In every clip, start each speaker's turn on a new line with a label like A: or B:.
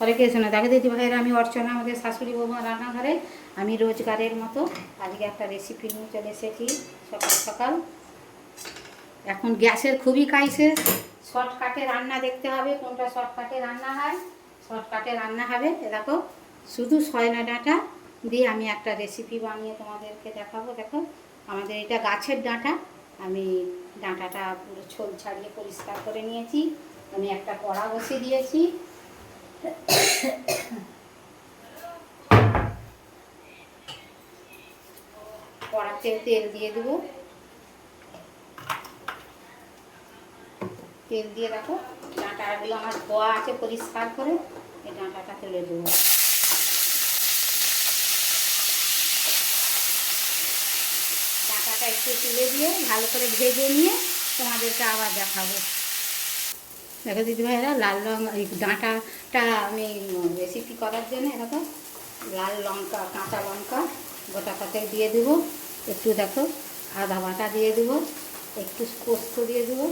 A: হরে কৃষ্ণ। দেখো দিদি ভাইয়েরা, আমি অর্চনা, আমাদের শাশুড়ি বৌমা রান্নাঘরে। আমি রোজগারের মতো আজকে একটা রেসিপি নিয়ে চলে এসেছি সকাল সকাল। এখন গ্যাসের খুবই ক্রাইসিস। শর্টকাটে রান্না দেখতে হবে, কোনটা শর্টকাটে রান্না হয়। শর্টকাটে রান্না হবে। দেখো, শুধু সয়না ডাঁটা দিয়ে আমি একটা রেসিপি বানিয়ে তোমাদেরকে দেখাবো। দেখো, আমাদের এটা গাছের ডাঁটা। আমি ডাঁটাটা পুরো ছোল ছাড়িয়ে পরিষ্কার করে নিয়েছি। আমি একটা কড়া বসিয়ে দিয়েছি। কড়াতে তেল দিয়ে দেবো। তেল দিয়ে রাখো। ডাঁটাগুলো আমার ধোয়া আছে পরিষ্কার করে, এই ডাঁটাটা তুলে দেবো। ডাঁটাটা একটু তুলে দিয়ে ভালো করে ভেজে নিয়ে তোমাদেরকে আবার দেখাবো। দেখো দিদিভাইরা, লাল এই ডাঁটাটা আমি রেসিপি করার জন্য দেখো লাল লঙ্কা, কাঁচা লঙ্কা গোটা পাতে দিয়ে দেবো। একটু দেখো আদা বাটা দিয়ে দেবো, একটু পোস্ত দিয়ে দেবো,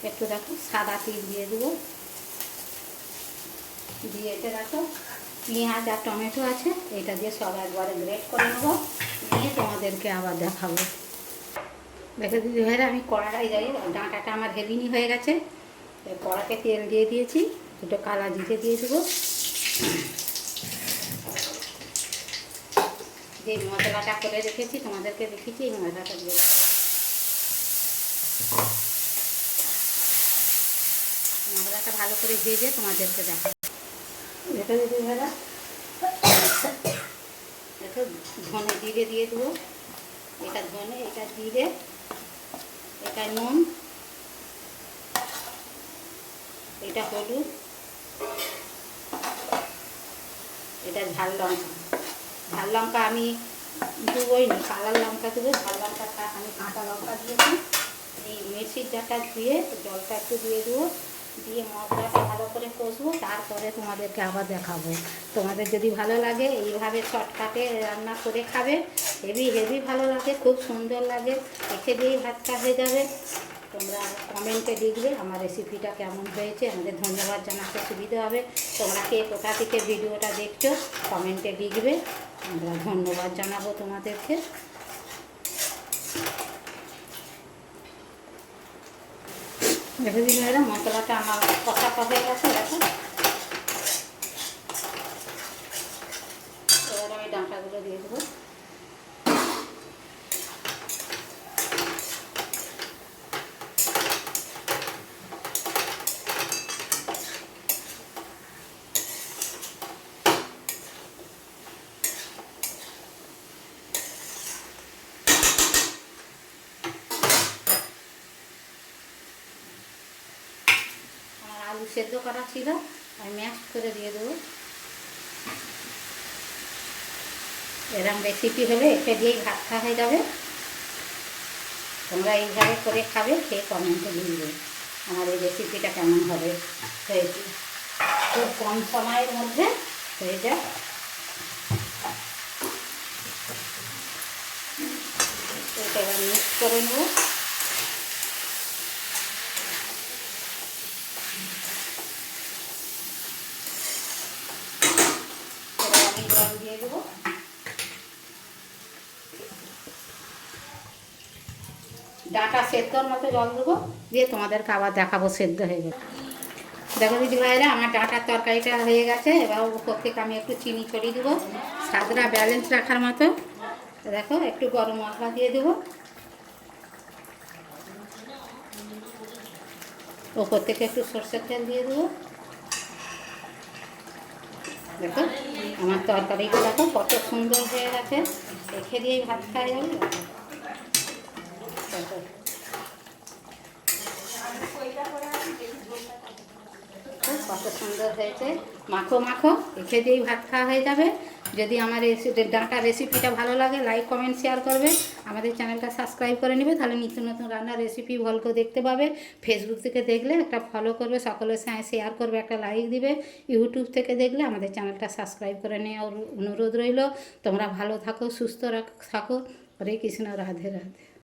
A: একটু দেখো সাদা তিল দিয়ে দেবো। দিয়ে এটা দেখো পেঁয়াজ আর টমেটো আছে, এটা দিয়ে সব একবারে গ্রেট করে নেবো, নিয়ে তোমাদেরকে আবার দেখাবো। দেখো দিদিভাইরা, আমি কড়াটাই যাই। ডাঁটাটা আমার হেলিনি হয়ে গেছে। কড়াতে তেল দিয়ে দিয়েছি, দুটো কালা জিরে দিয়ে দেবো। যে মশলাটা করে রেখেছি তোমাদেরকে দেখেছি, এই মশলাটা দিয়ে মশলাটা ভালো করে ভেজে তোমাদেরকে দেখাবো। দেখো দিদিভাইরা, দেখো ধনে জিরে দিয়ে দেবো। এটা ধনে, এটা জিরে, এটা নুন, এটা হলুদ, এটা ঝাল লঙ্কা। ঝাল লঙ্কা আমি দেবোই নি, কালার লঙ্কা দেবো। ঝাল লঙ্কাটা আমি কাঁচা লঙ্কা দিয়েছি। এই মিক্সির জারটা ধুয়ে জলটা একটু দিয়ে দেবো, দিয়ে মশলাটা ভালো করে কষবো, তারপরে তোমাদেরকে আবার দেখাবো। তোমাদের যদি ভালো লাগে এইভাবে শর্টকাটে রান্না করে খাবে, হেভি হেভি ভালো লাগে, খুব সুন্দর লাগে। রেখে দিয়েই ভাতটা হয়ে যাবে। তোমরা কমেন্টে লিখবে আমার রেসিপিটা কেমন হয়েছে, আমাদের ধন্যবাদ জানাতে সুবিধা হবে। তোমরা কে কোথা থেকে ভিডিওটা দেখছো কমেন্টে লিখবে, আমরা ধন্যবাদ জানাবো তোমাদেরকে। দেখে দিন মশলাটা আমার কষা হয়ে গেছে। দেখো, এবার আমি ডাঁটাগুলো দিয়ে দেবো। আলু সেদ্ধ করা ছিল, আমি ম্যাশ করে দিয়ে দেবো। এরকম রেসিপি হলে এটা দিয়েই ভাত খাওয়া হয়ে যাবে। তোমরা এইভাবে করে খাবে, খেয়ে কমেন্টে লিখবে আমার এই রেসিপিটা কেমন হবে হয়েছে। খুব কম সময়ের মধ্যে হয়ে যায়। এটা এবার মিক্স করে নেব। আমি জল দিয়ে দেবো। ডাঁটা সেদ্ধর মতো জল দেবো, দিয়ে তোমাদেরকে আবার দেখাবো সেদ্ধ হয়ে গেছে। দেখো দিদি ভাইরা, আমার ডাঁটার তরকারিটা হয়ে গেছে। এবার উপর থেকে আমি একটু চিনি ছড়িয়ে দেবো স্বাদটা ব্যালেন্স রাখার মতো। দেখো একটু গরম মশলা দিয়ে দেবো, ওপর থেকে একটু সর্ষের তেল দিয়ে দেবো। দেখো আমার তরকারিটা দেখো কত সুন্দর হয়ে গেছে, রেখে দিয়েই ভাত খাওয়া যাবে। দেখো কত সুন্দর হয়েছে, মাখো মাখো, রেখে দিয়েই ভাত খাওয়া হয়ে যাবে। যদি আমার ডাঁটা রেসিপিটা ভালো লাগে লাইক কমেন্ট শেয়ার করবে, আমাদের চ্যানেলটা সাবস্ক্রাইব করে নেবে, তাহলে নিত্য নতুন রান্নার রেসিপি ভালো করে দেখতে পাবে। ফেসবুক থেকে দেখলে একটা ফলো করবে, সকলের সঙ্গে শেয়ার করবে, একটা লাইক দিবে। ইউটিউব থেকে দেখলে আমাদের চ্যানেলটা সাবস্ক্রাইব করে নেওয়ার অনুরোধ রইল। তোমরা ভালো থাকো, সুস্থ থাকো। হরে কৃষ্ণ, রাধে রাধে।